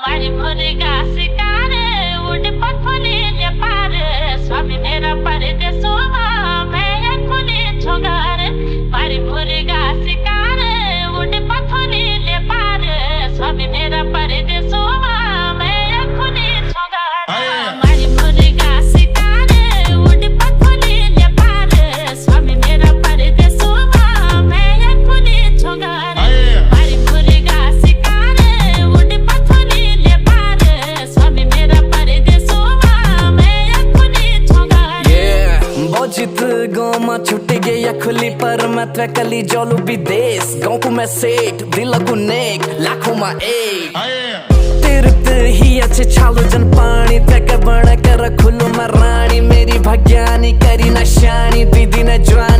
मारी मुर्गा शिकार उड़ पथुली ले पार स्वामी मेरा परदेसवा मैं खुली छोगार मारी मुर्गा शिकार उड़ पथुली ले पार स्वामी मेरा परदेसवा मैं खुली छोगार मारी मुर्गा शिकार उड़ पथुली ले पार स्वामी मेरा परदेसवा मैं खुली छोगार मारी मुर्गा शिकार उड़ पथुली ले पार स्वामी मेरा परदेसवा मैं खुली छोगार बजित गाँव में छुट गया खुली पर मैं कली जोलू विदेश गाँव को मैं सेठ दिल को नेक लाखों में एक तीर्थ ही अच्छे छालो जन पानी तक बना कर खुलो मैं रानी मेरी भग्यानी करी नशानी दीदी न ज्वानी